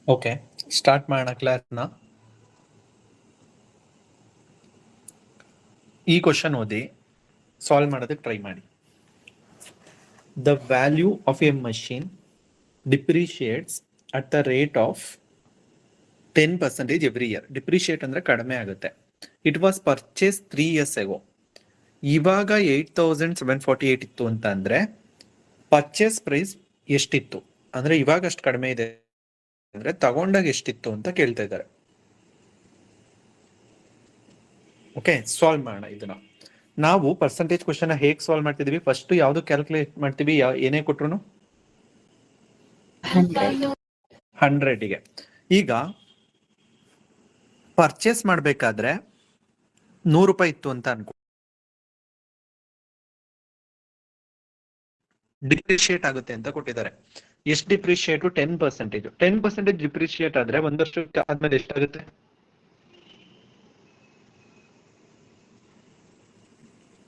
Okay, start ಮಾಡೋಣ ಕ್ಲಾಸ್ನ. ಈ ಕ್ವಶನ್ ಓದಿ ಸಾಲ್ವ್ ಮಾಡೋದಕ್ಕೆ ಟ್ರೈ ಮಾಡಿ. The value of a machine depreciates at the rate of 10% every year. Depreciate ಅಂದ್ರೆ ಕಡಿಮೆ ಆಗುತ್ತೆ. It was purchase 3 years ago. ಇವಾಗ 8,748 ಇತ್ತು ಅಂತ ಅಂದ್ರೆ ಪರ್ಚೇಸ್ ಪ್ರೈಸ್ ಎಷ್ಟಿತ್ತು ಅಂದ್ರೆ ಇವಾಗ ಅಷ್ಟು ಕಡಿಮೆ ಇದೆ ಅಂದ್ರೆ ತಗೊಂಡಾಗ ಎಷ್ಟಿತ್ತು ಅಂತ ಕೇಳ್ತಾ ಇದ್ದಾರೆ. ಓಕೆ, ಸಾಲ್ವ್ ಮಾಡೋಣ ಇದನ್ನ. ನಾವು ಪರ್ಸೆಂಟೇಜ್ ಕ್ವಶನ್ ಹೇಗೆ ಸಾಲ್ವ್ ಮಾಡ್ತಿದೀವಿ? ಫಸ್ಟ್ ಯಾವ್ದು ಕ್ಯಾಲ್ಕುಲೇಟ್ ಮಾಡ್ತೀವಿ? ಏನೇ ಕೊಟ್ರು 100ಗೆ. ಈಗ ಪರ್ಚೇಸ್ ಮಾಡ್ಬೇಕಾದ್ರೆ 100 ರೂಪಾಯಿ ಇತ್ತು ಅಂತ ಅನ್ಕೋ, ಡಿಪ್ರಿಶಿಯೇಟ್ ಆಗುತ್ತೆ ಅಂತ ಕೊಟ್ಟಿದ್ದಾರೆ. ಎಷ್ಟು ಡಿಪ್ರಿಶಿಯೇಟ್? 10%. 10% ಡಿಪ್ರಿಶಿಯೇಟ್ ಆದ್ರೆ ಒಂದ್ ವರ್ಷಕ್ಕೆ ಆದ್ಮೇಲೆ ಎಷ್ಟಾಗುತ್ತೆ?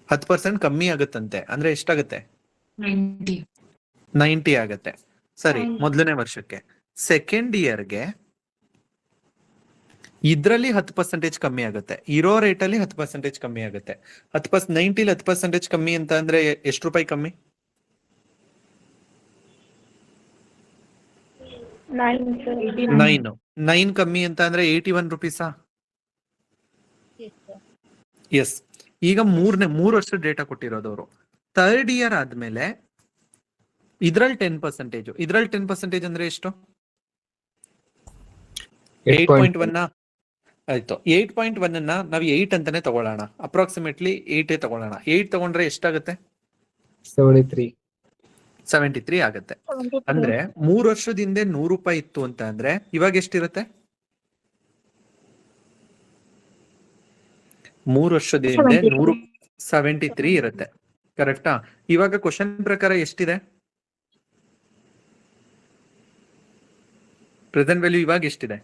10% ಕಮ್ಮಿ ಆಗುತ್ತಂತೆ. ಅಂದ್ರೆ ಎಷ್ಟಾಗುತ್ತೆ? 90 ಆಗುತ್ತೆ. ಸರಿ, ಮೊದಲನೇ ವರ್ಷಕ್ಕೆ. ಸೆಕೆಂಡ್ ಇಯರ್ಗೆ ಇದ್ರಲ್ಲಿ 10% ಕಮ್ಮಿ ಆಗುತ್ತೆ. ಇರೋ ರೇಟ್ ಅಲ್ಲಿ 10% ಕಮ್ಮಿ ಆಗುತ್ತೆ. 90ಲಿ 10% ಕಮ್ಮಿ ಅಂತ ಅಂದ್ರೆ ಎಷ್ಟು ರೂಪಾಯಿ ಕಮ್ಮಿ? 9 ಕಮ್ಮಿ ಅಂತ ಅಂದ್ರೆ 81 ರುಪೀಸಾ? ಎಸ್. ಈಗ 3 ವರ್ಷದ ಡೇಟಾ ಕೊಟ್ಟಿರೋದು ಅವರು. ಥರ್ಡ್ ಇಯರ್ ಆದ್ಮೇಲೆ ಇದ್ರಲ್ಲಿ 10%. ಇದ್ರಲ್ಲಿ 10% ಅಂದ್ರೆ ಎಷ್ಟು? 8.1 ಆಯ್ತು. 8.1 ಅನ್ನ ನಾವು 8 ಅಂತಾನೆ ತಗೊಳ್ಳೋಣ. ಅಪ್ರಾಕ್ಸಿಮೇಟ್ಲಿ 8 ತಗೊಳ್ಳೋಣ. 8 ತಗೊಂಡ್ರೆ ಎಷ್ಟಾಗುತ್ತೆ? 73 ಆಗುತ್ತೆ. ಅಂದ್ರೆ 3 ವರ್ಷದ ಹಿಂದೆ 100 ರೂಪಾಯಿ ಇತ್ತು ಅಂತ ಅಂದ್ರೆ ಇವಾಗ ಎಷ್ಟಿರುತ್ತೆ? 3 ವರ್ಷದ ಹಿಂದೆ 173 ಇರುತ್ತೆ. ಕರೆಕ್ಟಾ? ಇವಾಗ ಕ್ವಶನ್ ಪ್ರಕಾರ ಎಷ್ಟಿದೆ? ಪ್ರೆಸೆಂಟ್ ವ್ಯಾಲ್ಯೂ ಇವಾಗ ಎಷ್ಟಿದೆ?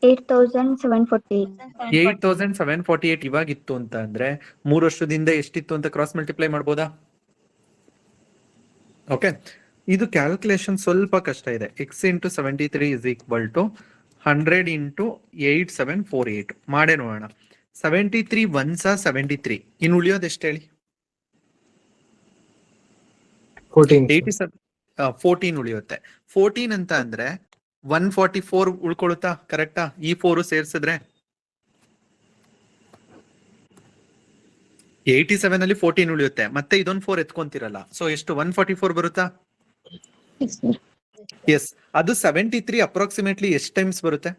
8,748 ಇವಾಗ ಇತ್ತು ಅಂತ ಅಂದ್ರೆ 3 ವರ್ಷದಿಂದ ಎಷ್ಟಿತ್ತು ಅಂತ ಕ್ರಾಸ್ ಮಲ್ಟಿಪ್ಲೈ ಮಾಡ್ಬೋದಾ? ಓಕೆ, ಇದು ಕ್ಯಾಲ್ಕುಲೇಷನ್ ಸ್ವಲ್ಪ ಕಷ್ಟ ಇದೆ. x × 73 = 100 × 8,748 ಮಾಡೇ ನೋಡೋಣ. 73 1s 73. ಇನ್ನು ಉಳಿಯೋದು ಎಷ್ಟು ಹೇಳಿ? 14 ಉಳಿಯುತ್ತೆ. 14 ಅಂತ ಅಂದ್ರೆ 144 ಉಳ್ಕೊಳುತ್ತಾ? ಕರೆಕ್ಟಾ? ಈ 4 ಸೇರ್ಸಿದ್ರೆ 87 ಅಲ್ಲಿ 14 ಉಳಿಯುತ್ತೆ. ಮತ್ತೆ ಇದೊಂದು 4 ಎತ್ಕೊಂತಿರಲ್ಲ. ಸೊ ಎಷ್ಟು? 144 ಬರುತ್ತಾ? ಎಸ್. ಅದು 73 ಅಪ್ರಾಕ್ಸಿಮೇಟ್ಲಿ ಎಷ್ಟು ಟೈಮ್ಸ್ ಬರುತ್ತೆ?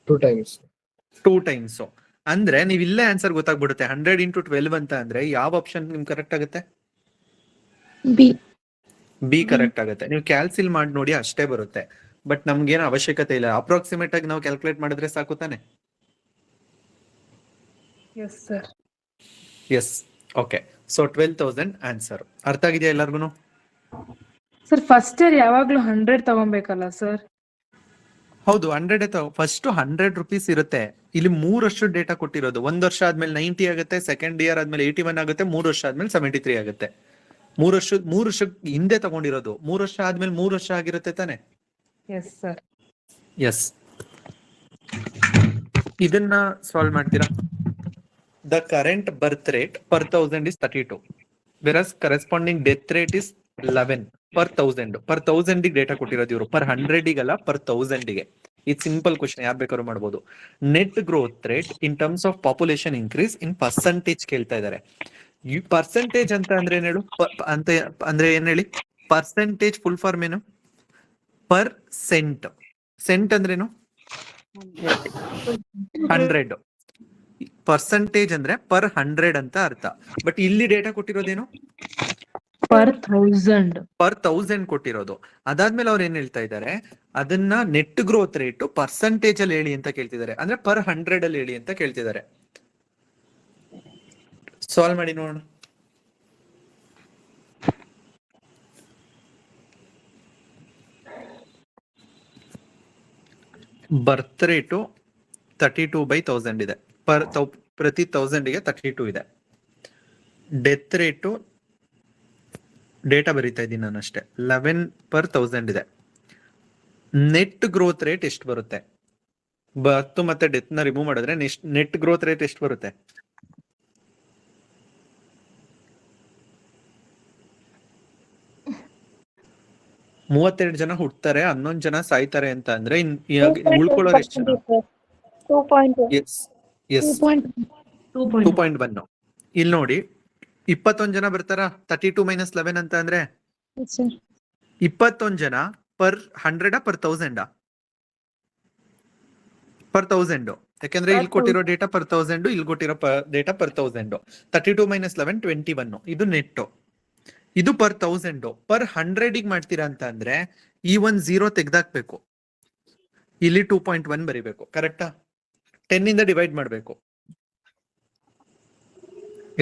2 ಟೈಮ್ಸ್. ಅಂದ್ರೆ ನೀವು ಇಲ್ಲೇ ಆನ್ಸರ್ ಗೊತ್ತಾಗ್ಬಿಡುತ್ತೆ. 100 × 12 ಅಂತ ಅಂದ್ರೆ ಯಾವ ಆಪ್ಷನ್ ನಿಮ್ ಕರೆಕ್ಟ್ ಆಗುತ್ತೆ? ಬಿ ಕರೆಕ್ಟ್ ಆಗುತ್ತೆ. ನೀವು ಕ್ಯಾಲ್ಸಿಲ್ ಮಾಡಿ ನೋಡಿ, ಅಷ್ಟೇ ಬರುತ್ತೆ. ಬಟ್ ನಮ್ಗೇನು ಅವಶ್ಯಕತೆ ಇಲ್ಲ. ಅಪ್ರಾಕ್ಸಿಮೇಟ್ ಆಗಿ ನಾವು ಕ್ಯಾಲ್ಕುಲೇಟ್ ಮಾಡಿದ್ರೆ ಸಾಕು ತಾನೆ? ಎಸ್. Okay, so 12,000 answer. ಅರ್ಥ ಆಗಿದೆಯಾ ಎಲ್ಲರಿಗೂ? ಸರ್ ಫಸ್ಟ್ ಇಯರ್ ಯಾವಾಗ್ಲೂ 100 ತಗೊಬೇಕಲ್ಲ ಸರ್? ಹೌದು, 100 ಫಸ್ಟ್ 100 ರೂಪೀಸ್ ಇರುತ್ತೆ. ಇಲ್ಲಿ 3 ವರ್ಷದ ಡೇಟಾ ಕೊಟ್ಟಿರೋದು. 1 ವರ್ಷ ಆದ್ಮೇಲೆ 90 ಆಗುತ್ತೆ. ಸೆಕೆಂಡ್ ಇಯರ್ ಆದ್ಮೇಲೆ 81 ಆಗುತ್ತೆ. 3 ವರ್ಷ ಆದ್ಮೇಲೆ 73 ಆಗುತ್ತೆ. 3 ವರ್ಷ ಹಿಂದೆ ತಗೊಂಡಿರೋದು. 3 ವರ್ಷ ಆದ್ಮೇಲೆ 3 ವರ್ಷ ಆಗಿರುತ್ತೆ ತಾನೆ? Yes sir. ಎಸ್. ಇದನ್ನ ಸಾಲ್ವ್ ಮಾಡ್ತೀರಾ? The current birth rate per 1000 is 32, whereas corresponding death rate is 11 per 1000. per 1000 data ಕೊಟ್ಟಿರೋದು ಇವರು. per 100 per 1000. ಇದು ಸಿಂಪಲ್ ಕ್ವಶನ್, ಯಾರು ಬೇಕಾದ್ರೂ ಮಾಡ್ಬೋದು. Net growth rate in terms of population increase in percentage ಕೇಳ್ತಾ ಇದ್ದಾರೆ. ಈ ಪರ್ಸೆಂಟೇಜ್ ಅಂತ ಅಂದ್ರೆ ಏನ್ ಹೇಳು? ಅಂತ ಅಂದ್ರೆ ಏನ್ ಹೇಳಿ? ಪರ್ಸೆಂಟೇಜ್ ಫುಲ್ ಫಾರ್ಮ್ ಏನು? Per cent. ಸೆಂಟ್ ಅಂದ್ರೇನು? 100. ಪರ್ಸೆಂಟೇಜ್ ಅಂದ್ರೆ per 100 ಅಂತ ಅರ್ಥ. ಬಟ್ ಇಲ್ಲಿ ಡೇಟಾ ಕೊಟ್ಟಿರೋದೇನು? per 1000 ಕೊಟ್ಟಿರೋದು. ಅದಾದ್ಮೇಲೆ ಅವ್ರು ಏನ್ ಹೇಳ್ತಾ ಇದ್ದಾರೆ? ಅದನ್ನ ನೆಟ್ ಗ್ರೋತ್ ರೇಟ್ ಪರ್ಸೆಂಟೇಜ್ ಅಲ್ಲಿ ಹೇಳಿ ಅಂತ ಕೇಳ್ತಿದ್ದಾರೆ. ಅಂದ್ರೆ per 100 ಅಲ್ಲಿ ಹೇಳಿ ಅಂತ ಕೇಳ್ತಿದ್ದಾರೆ. ಸಾಲ್ವ್ ಮಾಡಿ ನೋಡೋಣ. ಬರ್ತ್ ರೇಟು 32/1000 ಇದೆ. ಪ್ರತಿ 1000ಗೆ 32 ಇದೆ. ಡೆತ್ ರೇಟು ಡೇಟಾ ಬರೀತಾ ಇದ್ದೀನಿ ನಾನು ಅಷ್ಟೇ. 11 per 1000 ಇದೆ. ನೆಟ್ ಗ್ರೋತ್ ರೇಟ್ ಎಷ್ಟು ಬರುತ್ತೆ? ಬರ್ತ್ ಮತ್ತೆ ಡೆತ್ ನ ರಿಮೂವ್ ಮಾಡಿದ್ರೆ ನೆಟ್ ಗ್ರೋತ್ ರೇಟ್ ಎಷ್ಟು ಬರುತ್ತೆ? ಮೂವತ್ತೆರಡು ಜನ ಹುಟ್ತಾರೆ, 11 ಜನ ಸಾಯ್ತಾರೆ ಅಂತ ಅಂದ್ರೆ ಉಳ್ಕೊಳ್ಳೋರು ಎಷ್ಟು ಜನ? 2.1. Yes yes 2.1. ಇಲ್ಲಿ ನೋಡಿ 21 ಜನ ಬರ್ತಾರ, 32 - 11 ಅಂತ ಅಂದ್ರೆ Yes, sir. 21 ಜನ ಪರ್ 100 ಪರ್ 1000 ಪರ್ 1000. ಯಾಕಂದ್ರೆ ಇಲ್ಲಿ ಕೊಟ್ಟಿರೋ ಡೇಟಾ ಪರ್ 1000, ಇಲ್ಲಿ ಕೊಟ್ಟಿರೋ ಡೇಟಾ ಪರ್ 1000. 32 - 11 21. ಇದು ನೆಟ್. ಇದು ಪರ್ 1000. ಪರ್ 100 ಮಾಡ್ತೀರಾ ಅಂತ ಅಂದ್ರೆ ಈ ಒಂದ್ 0 ತೆಗ್ದಾಕ್ಬೇಕು, ಇಲ್ಲಿ 2.1 ಬರಿಬೇಕು. ಕರೆಕ್ಟಾ? 10 ಇಂದ ಡಿವೈಡ್ ಮಾಡ್ಬೇಕು.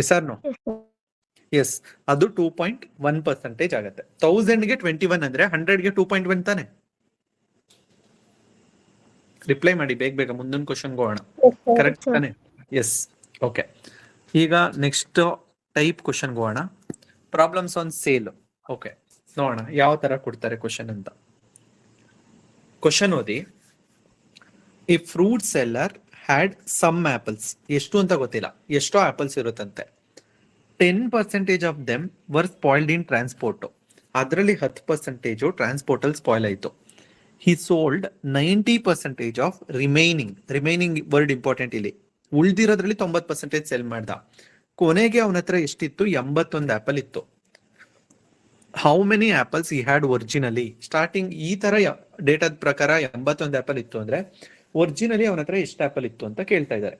Yes or no? Yes, sir. Yes, ಅದು 2.1% ಆಗುತ್ತೆ. 1000ಗೆ 21 ಅಂದ್ರೆ 100ಗೆ 2.1 ತಾನೆ? ರಿಪ್ಲೈ ಮಾಡಿ ಬೇಗ ಬೇಗ, ಮುಂದಿನ ಕ್ವಶನ್ ಹೋಗೋಣ. Yes, sir. ಕರೆಕ್ಟ್ ತಾನೆ? ಎಸ್. ಓಕೆ, ಈಗ ನೆಕ್ಸ್ಟ್ ಟೈಪ್ ಕ್ವಶನ್ ಹೋಗೋಣ. Problems on sale. ಓಕೆ, ನೋಡೋಣ ಯಾವ ತರ ಕೊಡ್ತಾರೆ ಕ್ವಶನ್ ಅಂತ. ಕ್ವಶನ್ ಓದಿ. ಈ fruit seller had some apples. ಎಷ್ಟು ಅಂತ ಗೊತ್ತಿಲ್ಲ, ಎಷ್ಟೋ ಆಪಲ್ಸ್ ಇರುತ್ತಂತೆ. 10% of them were spoiled in transport. ಅದರಲ್ಲಿ 10% ಟ್ರಾನ್ಸ್ಪೋರ್ಟ್ ಅಲ್ಲಿ ಸ್ಪಾಯ್ಲ್ ಆಯ್ತು. He sold 90% of remaining word important ಇಲ್ಲಿ. ಉಳ್ದಿರೋದ್ರಲ್ಲಿ 90% ಸೆಲ್ ಮಾಡ್ದ. ಕೊನೆಗೆ ಅವನ ಹತ್ರ ಎಷ್ಟಿತ್ತು? 81 ಆಪಲ್ ಇತ್ತು. How many apples he had originally? Starting ಈ ತರ ಡೇಟಾದ ಪ್ರಕಾರ 81 ಆಪಲ್ ಇತ್ತು ಅಂದ್ರೆ ಒರಿಜಿನಲಿ ಅವನ ಹತ್ರ ಎಷ್ಟು ಆಪಲ್ ಇತ್ತು ಅಂತ ಕೇಳ್ತಾ ಇದ್ದಾರೆ.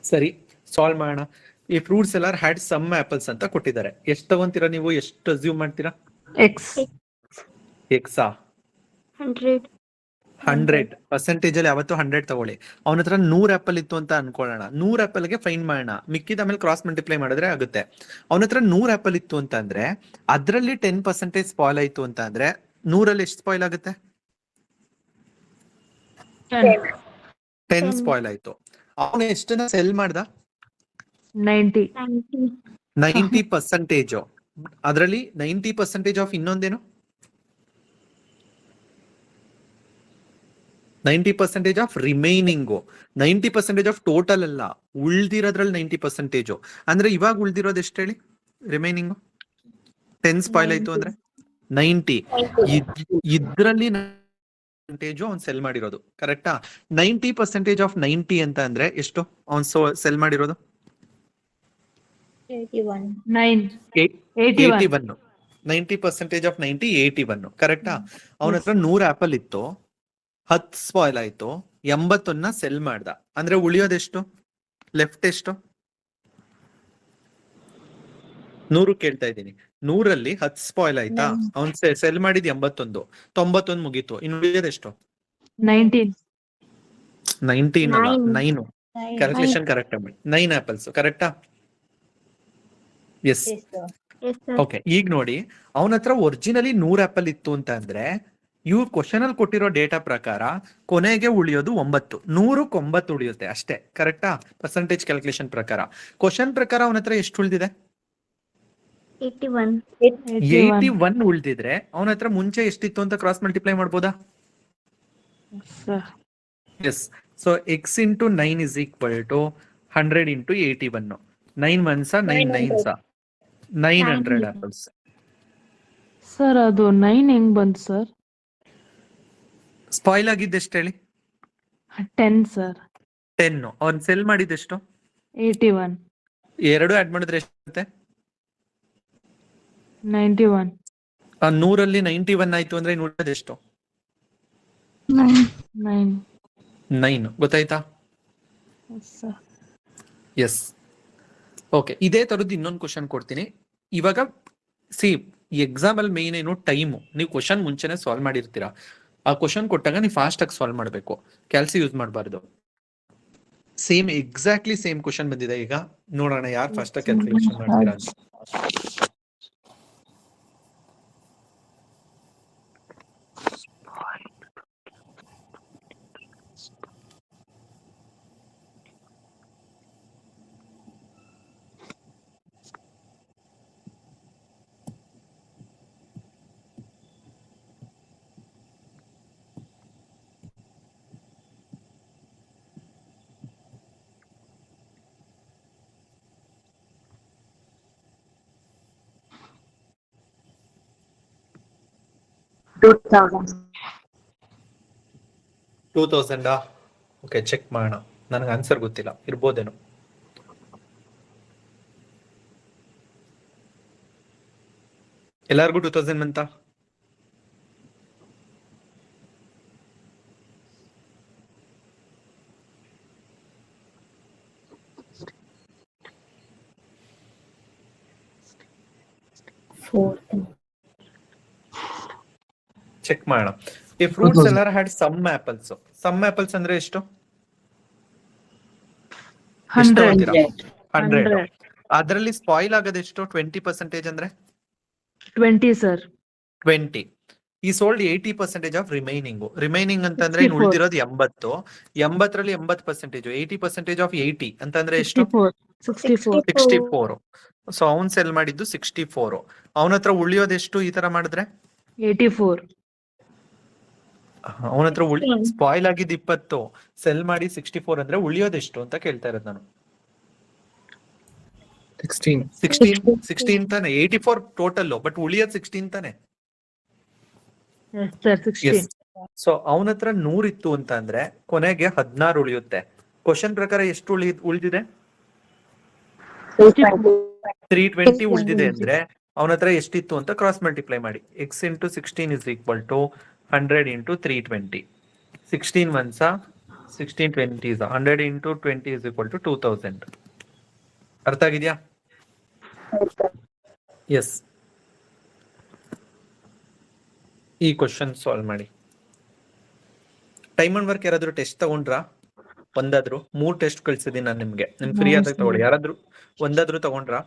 ಸರಿ, ಸಾಲ್ವ್ ಮಾಡೋಣ. ಈ ಫ್ರೂಟ್ಸ್ ಎಲ್ಲಾರ್ ಹ್ಯಾಡ್ ಸಮ್ ಆಪಲ್ಸ್ ಅಂತ ಕೊಟ್ಟಿದ್ದಾರೆ. ಎಷ್ಟು ತಗೊಂತೀರಾ ನೀವು? ಎಷ್ಟು ಅಸ್ಯೂಮ್ ಮಾಡ್ತೀರಾ? ಎಕ್ಸ್. ಎಕ್ಸಾ? 100. 100% ಅಲ್ಲಿ ಯಾವತ್ತು 100 ತಗೊಳ್ಳಿ. ಅವನ ಹತ್ರ 100 ಆಪಲ್ ಇತ್ತು ಅಂತ ಅನ್ಕೊಳ್ಳೋಣ. 100 ಆಪಲ್ಗೆ ಫೈನ್ ಮಾಡೋಣ, ಮಿಕ್ಕಿದ ಆಮೇಲೆ ಕ್ರಾಸ್ ಮಲ್ಟಿಪ್ಲೈ ಮಾಡಿದ್ರೆ ಆಗುತ್ತೆ. ಅವನ ಹತ್ರ 100 ಆಪಲ್ ಇತ್ತು ಅಂತ ಅಂದ್ರೆ ಅದ್ರಲ್ಲಿ 10% ಸ್ಪಾಯ್ಲ್ ಆಯ್ತು ಅಂತ ಅಂದ್ರೆ 100ರಲ್ಲಿ ಎಷ್ಟು ಸ್ಪಾಯ್ಲ್ ಆಗುತ್ತೆ? 10 ಸ್ಪಾಯ್ಲ್ ಆಯ್ತು. ಅವನು ಎಷ್ಟನ್ನ ಸೆಲ್ ಮಾಡ್ದ? 90. 90%. ಅದರಲ್ಲಿ 90% ಆಫ್ ಇನ್ನೊಂದೇನು? 90% ಆಫ್ ರಿಮೈನಿಂಗು. 90% ಆಫ್ ಟೋಟಲ್ ಅಲ್ಲ, ಉಳ್ದಿರೋದ್ರಲ್ಲಿ 90%. ಅಂದ್ರೆ ಇವಾಗ ಉಳ್ದಿರೋದು ಎಷ್ಟು ಹೇಳಿ? ರಿಮೈನಿಂಗು 10 ಸ್ಪಾಯ್ಲ್ ಆಯ್ತು ಅಂದ್ರೆ 90. ಇದ್ರಲ್ಲಿ ಅವ್ನು ಸೆಲ್ ಮಾಡಿರೋದು. ಕರೆಕ್ಟಾ? 90% ಆಫ್ 90 ಅಂತ ಅಂದ್ರೆ ಎಷ್ಟು ಅವ್ನು ಸೆಲ್ ಮಾಡಿರೋದು? 81. 81. 90% ಆಫ್ 90 81. ಕರೆಕ್ಟಾ? ಅವನ ಹತ್ರ 100 ಆಪಲ್ ಇತ್ತು, 10 ಸ್ಪಾಯ್ಲ್ ಆಯ್ತು, 81ನ್ನ ಸೆಲ್ ಮಾಡ್ದ. ಅಂದ್ರೆ ಉಳಿಯೋದೆಷ್ಟು? ಲೆಫ್ಟ್ ಎಷ್ಟು? 100 ಕೇಳ್ತಾ ಇದ್ದೀನಿ. 100ರಲ್ಲಿ 10 ಸ್ಪಾಯ್ಲ್ ಆಯ್ತಾ? ಅವ್ನ್ ಸೆಲ್ ಮಾಡಿದ್ 81, 91 ಮುಗೀತು. ಇನ್ನು ಉಳಿಯೋದೆಷ್ಟು? 19. 19 ಅಲ್ಲ, 9. 9. ಕ್ಯಾಲ್ಕುಲೇಷನ್ ಕರೆಕ್ಟ್ ಮಾಡಿ. 9 ಆಪಲ್ಸ್. ಕರೆಕ್ಟಾ? Yes. Yes, sir. Yes, sir. Okay, ಈಗ ನೋಡಿ ಅವನ ಹತ್ರ ಒರಿಜಿನಲಿ 100 ಆಪಲ್ ಇತ್ತು ಅಂತ ಅಂದ್ರೆ ಇವ್ರು ಕ್ವಶನ್ ಅಲ್ಲಿ ಕೊಟ್ಟಿರೋ ಡೇಟಾ ಪ್ರಕಾರ ಕೊನೆಗೆ ಉಳಿಯೋದು 9. 100ಕ್ಕೆ 9 ಉಳಿಯುತ್ತೆ ಅಷ್ಟೇ. ಕರೆಕ್ಟಾ? ಪರ್ಸೆಂಟೇಜ್ ಕ್ಯಾಲ್ಕುಲೇಷನ್ ಪ್ರಕಾರ. ಕ್ವಶನ್ ಪ್ರಕಾರ ಅವನ ಹತ್ರ ಎಷ್ಟು ಉಳಿದಿದೆ? 81. 81 ಉಳಿದಿದ್ರೆ ಅವನ ಹತ್ರ ಮುಂಚೆ ಎಷ್ಟಿತ್ತು ಅಂತ ಕ್ರಾಸ್ ಮಲ್ಟಿಪ್ಲೈ ಮಾಡ್ಬೋದಾ? Yes. So x into 9 is equal to 100 into 81. 9 1s 9 9s 900 apples. Sir ಅದು 9 ಹೆಂಗ್ ಬಂತು ಸರ್? ಸ್ಪಾಯ್ಲ್ ಆಗಿದ್ದು ಎಷ್ಟು ಹೇಳಿ? 10 ಸರ್. 10. ಅವ್ನು ಸೆಲ್ ಮಾಡಿದ್ದೆಷ್ಟು? 81. ಎರಡು ಆಡ್ ಮಾಡಿದ್ರೆ ಎಷ್ಟಾಗುತ್ತೆ? 91. 100ರಲ್ಲಿ 91 ಆಯ್ತು ಅಂದ್ರೆ ಇನ್ನು ಉಳಿಯೋದು ಎಷ್ಟು? 9. 9. ಗೊತ್ತಾಯ್ತಾ? ಸರ್. ಎಸ್. ಓಕೆ, ಇದೇ ತರದ್ದು ಇನ್ನೊಂದು ಕ್ವಶನ್ ಕೊಡ್ತೀನಿ. ಇವಾಗ ಸಿ ಎಕ್ಸಾಮ್ ಅಲ್ಲಿ ಮೇನ್ ಏನು? ಟೈಮು. ನೀವು ಕ್ವಶನ್ ಮುಂಚೆನೆ ಸಾಲ್ವ್ ಮಾಡಿರ್ತೀರಾ. ಆ ಕ್ವಶನ್ ಕೊಟ್ಟಾಗ ನೀವು ಫಾಸ್ಟ್ ಆಗಿ ಸಾಲ್ವ್ ಮಾಡಬೇಕು, ಕ್ಯಾಲ್ಸಿ ಯೂಸ್ ಮಾಡಬಾರ್ದು. ಸೇಮ್ ಎಕ್ಸಾಕ್ಟ್ಲಿ ಸೇಮ್ ಕ್ವಶನ್ ಬಂದಿದೆ. ಈಗ ನೋಡೋಣ ಯಾರು ಫಾಸ್ಟ್ ಆಗಿ ಕ್ಯಾಲ್ಕುಲೇಷನ್ ಮಾಡ್ತೀರಾ ಅಂತ. 2000. 2000 ಓಕೆ, ಚೆಕ್ ಮಾಡೋಣ. ನನಗೆ ಆನ್ಸರ್ ಗೊತ್ತಿಲ್ಲ, ಇರ್ಬೋದೇನೋ. ಎಲ್ಲಾರ್ಗು 2000 ಅಂತ? ಚೆಕ್ ಮಾಡೋಣ. ಈ fruit seller had some apples ಅಂದ್ರೆ ಎಷ್ಟು? 100. 100. ಅದರಲ್ಲಿ ಸ್ಪಾಯ್ಲ್ ಆಗೋದು ಎಷ್ಟು? 20% ಅಂದ್ರೆ 20 sir. 20. ಈ ಸೋಲ್ಡ್ 80% ಆಫ್ ರಿಮೈನಿಂಗ್ ಅಂತಂದ್ರೆ ಇನ್ನು 64. ಉಳಿದಿರೋದು 80. 80ರಲ್ಲಿ 80%, 80% ಆಫ್ 80 ಅಂತಂದ್ರೆ ಎಷ್ಟು? 64. 64. ಸೊ ಅವನ್ ಸೆಲ್ ಮಾಡಿದ್ದು 64. ಅವನ ಹತ್ರ ಉಳಿಯೋದೆಷ್ಟು ಈ ತರ ಮಾಡಿದ್ರೆ? 84. ಅವನ ಹತ್ರ ಸ್ಪಾಯ್ಲ್ ಆಗಿದ್ದು 20, ಸೆಲ್ ಮಾಡಿ 64 ಅಂದ್ರೆ ಉಳಿಯೋದೆಷ್ಟು ಅಂತ ಕೇಳ್ತಾ ಇರೋದು ನಾನು. 16 ತಾನೆ. 84 ಟೋಟಲ್, ಬಟ್ ಉಳಿಯೋದು 16 ತಾನೆ. Yes sir, 16. ಸೊ ಅವನ ಹತ್ರ 100 ಇತ್ತು ಅಂತ ಅಂದ್ರೆ ಕೊನೆಗೆ 16 ಉಳಿಯುತ್ತೆ. ಕ್ವಶನ್ ಪ್ರಕಾರ ಎಷ್ಟು ಉಳಿದಿದೆ? 320 ಉಳಿದಿದೆ ಅಂದ್ರೆ ಅವನ ಹತ್ರ ಎಷ್ಟಿತ್ತು ಅಂತ ಕ್ರಾಸ್ ಮಲ್ಟಿಪ್ಲೈ ಮಾಡಿ. x into 16 is equal to 100 into 320. 16 ones 16 20s 100 into 20 is equal to 2000. ಅರ್ಥ ಆಗಿದ್ಯಾ? ಎಸ್. ಈ ಕ್ವಶನ್ ಸಾಲ್ವ್ ಮಾಡಿ. ಟೈಮ್ ಅಂಡ್ ವರ್ಕ್ ಯಾರಾದ್ರೂ ಟೆಸ್ಟ್ ತಗೊಂಡ್ರಾ? ಒಂದಾದ್ರು? 3 ಟೆಸ್ಟ್ ಕಳ್ಸಿದೀನಿ ನಾನು ನಿಮ್ಗೆ ಫ್ರೀ ಆದಾಗ ತಗೊಳ್ಳಿ. ಯಾರಾದ್ರೂ ಒಂದಾದ್ರು ತಗೊಂಡ್ರಾ?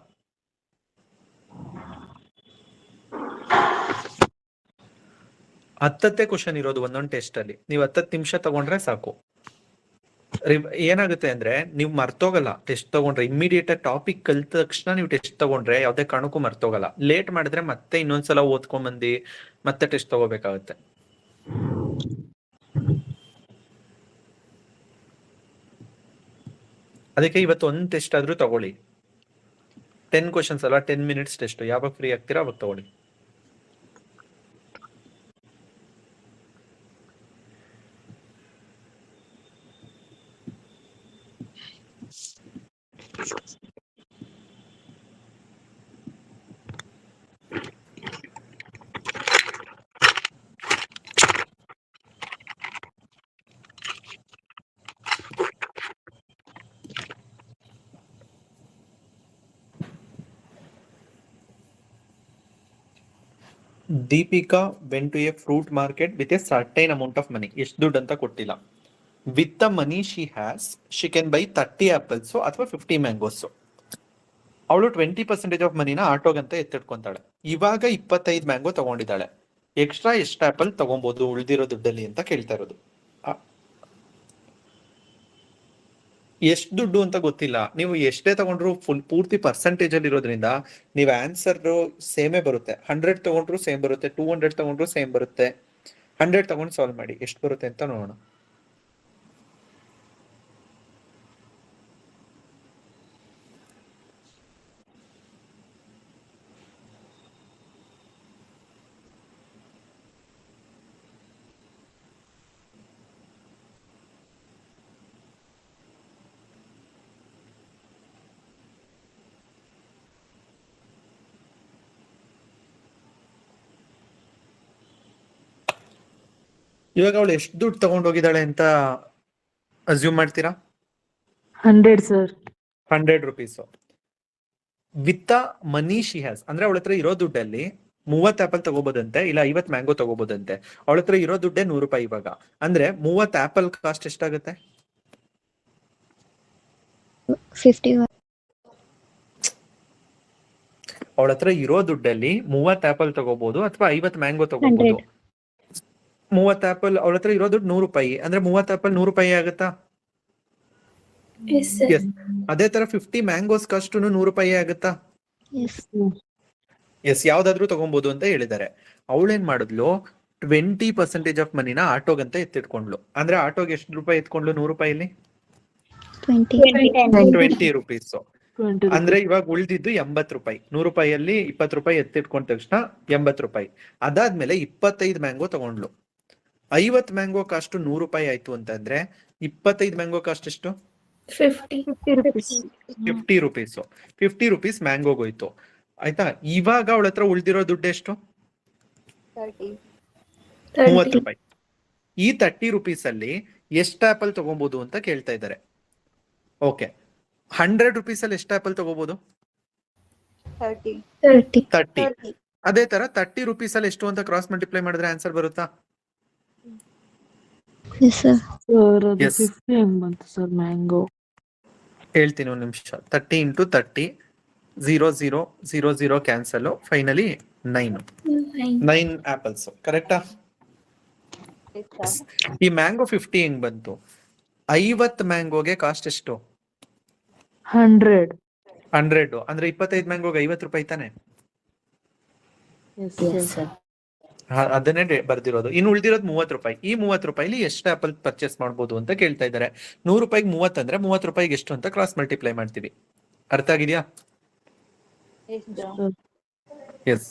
ಹತ್ತತ್ತೆ ಕ್ವಶನ್ ಇರೋದು ಒಂದೊಂದು ಟೆಸ್ಟ್ ಅಲ್ಲಿ. ನೀವು 10 ನಿಮಿಷ ತಗೊಂಡ್ರೆ ಸಾಕು. ಏನಾಗುತ್ತೆ ಅಂದ್ರೆ ನೀವು ಮರ್ತೋಗಲ್ಲ. ಟೆಸ್ಟ್ ತಗೊಂಡ್ರೆ ಇಮಿಡಿಯೇಟ್ ಆಗಿ ಟಾಪಿಕ್ ಕಲ್ತ ತಕ್ಷಣ ನೀವು ಟೆಸ್ಟ್ ತಗೊಂಡ್ರೆ ಯಾವ್ದೇ ಕಾರಣಕ್ಕೂ ಮರ್ತೋಗಲ್ಲ. ಲೇಟ್ ಮಾಡಿದ್ರೆ ಮತ್ತೆ ಇನ್ನೊಂದ್ಸಲ ಓದ್ಕೊಂಡ್ ಬಂದು ಮತ್ತೆ ಟೆಸ್ಟ್ ತಗೋಬೇಕಾಗುತ್ತೆ. ಅದಕ್ಕೆ ಇವತ್ತು ಒಂದು ಟೆಸ್ಟ್ ಆದ್ರೂ ತಗೊಳ್ಳಿ. 10 ಕ್ವಶನ್ಸ್ ಅಲ್ಲ, 10 ಮಿನಿಟ್ಸ್ ಟೆಸ್ಟ್. ಯಾವಾಗ ಫ್ರೀ ಆಗ್ತೀರಾ ಅವಾಗ ತಗೊಳ್ಳಿ. Deepika went to a fruit market with a certain amount of money. ಎಷ್ಟು ದುಡ್ಡು ಅಂತ ಕೊಟ್ಟಿಲ್ಲ. With the money she has, she can buy 30 apples ಅಥವಾ 50 mangoes. ಅವಳು 20% ಆಫ್ ಮನಿನ ಆಟೋಗಂತ ಎತ್ತಿಟ್ಕೊಂತಾಳೆ. ಇವಾಗ 25 ಮ್ಯಾಂಗೋ ತಗೊಂಡಿದ್ದಾಳೆ. ಎಕ್ಸ್ಟ್ರಾ ಎಷ್ಟು ಆಪಲ್ ತಗೊಬಹುದು ಉಳಿದಿರೋ ದುಡ್ಡಲ್ಲಿ ಅಂತ ಕೇಳ್ತಾ ಇರೋದು. ಎಷ್ಟು ದುಡ್ಡು ಅಂತ ಗೊತ್ತಿಲ್ಲ. ನೀವು ಎಷ್ಟೇ ತಗೊಂಡ್ರು ಪೂರ್ತಿ ಪರ್ಸೆಂಟೇಜ್ ಅಲ್ಲಿ ಇರೋದ್ರಿಂದ ನೀವು ಆನ್ಸರ್ ಸೇಮೇ ಬರುತ್ತೆ. 100 ತಗೊಂಡ್ರು ಸೇಮ್ ಬರುತ್ತೆ, 200 ತಗೊಂಡ್ರು ಸೇಮ್ ಬರುತ್ತೆ. 100 ತಗೊಂಡು ಸಾಲ್ವ್ ಮಾಡಿ ಎಷ್ಟು ಬರುತ್ತೆ ಅಂತ ನೋಡೋಣ. ಇವಾಗ ಅವಳು ಎಷ್ಟು ದುಡ್ಡು ತಗೊಂಡು ಹೋಗಿದ್ದಾಳೆ ಅಂತ ಅಸ್ಯೂಮ್ ಮಾಡ್ತೀರಾ? 100 sir. 100 rupees. With money she has ಅಂದ್ರೆ ಅವಳ ಹತ್ರ ಇರೋ ದುಡ್ಡಲ್ಲಿ 30 ಆಪಲ್ ತಗೋಬೋದಂತೆ, ಇಲ್ಲ 50 ಮ್ಯಾಂಗೋ ತಗೋಬೋದಂತೆ. ಅವಳ ಹತ್ರ ಇರೋ ದುಡ್ಡೇ 100 ರೂಪಾಯಿ. ಇವಾಗ ಅಂದ್ರೆ 30 ಆಪಲ್ ಕಾಸ್ಟ್ ಎಷ್ಟಾಗುತ್ತೆ? 51. ಅವಳ ಹತ್ರ ಇರೋ ದುಡ್ಡಲ್ಲಿ 30 ಆಪಲ್ ತಗೋಬಹುದು ಅಥವಾ 50 ಮ್ಯಾಂಗೋ ತಗೋಬಹುದು. 30 ಆಪಲ್, ಅವಳ ಹತ್ರ ಇರೋ ದುಡ್ಡು 100 ರೂಪಾಯಿ ಅಂದ್ರೆ 30 ಆಪಲ್ 100 ರೂಪಾಯಿ ಆಗುತ್ತಾ? ಎಸ್. ಅದೇ ತರ 50 ಮ್ಯಾಂಗೋಸ್ ಕಾಸ್ಟ್ 100 ರೂಪಾಯಿ ಆಗುತ್ತಾ? ಎಸ್. ಯಾವ್ದಾದ್ರು ತಗೊಬಹುದು ಅಂತ ಹೇಳಿದ್ದಾರೆ. ಅವಳೇನ್ ಮಾಡಿದ್ಲು, 20% ಆಫ್ ಮನಿನ ಆಟೋಗಂತ ಎತ್ತಿಟ್ಕೊಂಡ್ಲು. ಅಂದ್ರೆ ಆಟೋಗೆ ಎಷ್ಟು ರೂಪಾಯಿ ಎತ್ಕೊಂಡ್ಲು 100 ರೂಪಾಯಿಲಿ? 20. 20 rupees. 20 ಅಂದ್ರೆ ಇವಾಗ ಉಳ್ದಿದ್ದು 80 ರೂಪಾಯಿ. 100 ರೂಪಾಯಿಯಲ್ಲಿ 20 ರೂಪಾಯಿ ಎತ್ತಿಟ್ಕೊಂಡ ತಕ್ಷಣ 80 ರೂಪಾಯಿ. ಅದಾದ್ಮೇಲೆ 25 ಮ್ಯಾಂಗೋ ತಗೊಂಡ್ಲು. 50 ಮ್ಯಾಂಗೋ ಕಾಸ್ಟ್ 100 ರೂಪಾಯಿ ಆಯ್ತು ಅಂತಂದ್ರೆ 25 ಮ್ಯಾಂಗೋ ಕಾಸ್ಟ್ ಎಷ್ಟು? 50 rupees. 50 ರುಪೀಸ್. 50 ರುಪೀಸ್ ಮ್ಯಾಂಗೋಗೋಯ್ತು ಆಯ್ತಾ. ಇವಾಗ ಅವಳ ಹತ್ರ ಉಳ್ದಿರೋ ದುಡ್ಡು ಎಷ್ಟು? 30 ರೂಪಾಯಿ. ಈ 30 ರುಪೀಸ್ ಅಲ್ಲಿ ಎಷ್ಟು ಆಪಲ್ ತಗೋಬಹುದು ಅಂತ ಕೇಳ್ತಾ ಇದ್ದಾರೆ. ಓಕೆ, 100 ರುಪೀಸ್ ಅಲ್ಲಿ ಎಷ್ಟು ಆಪಲ್ ತಗೋಬಹುದು? 30. ಅದೇ ತರ 30 ರುಪೀಸ್ ಅಲ್ಲಿ ಎಷ್ಟು ಅಂತ ಕ್ರಾಸ್ ಮಲ್ಟಿಪ್ಲೈ ಮಾಡಿದ್ರೆ ಆನ್ಸರ್ ಬರುತ್ತಾ? Yes, sir. ಸರ್ ಅದು Yes. 50 ಹೆಂಗ್ ಬಂತು ಸರ್ ಮ್ಯಾಂಗೋ? ಹೇಳ್ತೀನಿ ಒಂದು ನಿಮಿಷ. 30 ಇಂಟು 30, 0 0 0 0 ಕ್ಯಾನ್ಸಲ್, ಫೈನಲಿ 9 ಆಪಲ್ಸ್. ಕರೆಕ್ಟಾ? ಈ ಮ್ಯಾಂಗೋ 50 ಹೆಂಗ್ ಬಂತು? 50 ಮ್ಯಾಂಗೋಗೆ ಕಾಸ್ಟ್ ಎಷ್ಟು? 100. ಅಂದ್ರೆ 25 ಮ್ಯಾಂಗೋಗೆ 50 ರೂಪಾಯಿ ತಾನೆ? Yes, sir. ಅದನ್ನೇ ಬರ್ದಿರೋದು. ಇನ್ನು ಉಳಿದಿರೋದು 30 ರೂಪಾಯಿ. ಈ 30 ರೂಪಾಯಿಲಿ ಎಷ್ಟು ಆಪಲ್ ಪರ್ಚೇಸ್ ಮಾಡ್ಬೋದು ಅಂತ ಕೇಳ್ತಾ ಇದ್ದಾರೆ. 100 ರೂಪಾಯಿಗೆ 30 ಅಂದ್ರೆ 30 ರೂಪಾಯಿಗೆ ಎಷ್ಟು ಅಂತ ಕ್ರಾಸ್ ಮಲ್ಟಿಪ್ಲೈ ಮಾಡ್ತೀವಿ. ಅರ್ಥ ಆಗಿದ್ಯಾ? ಎಸ್.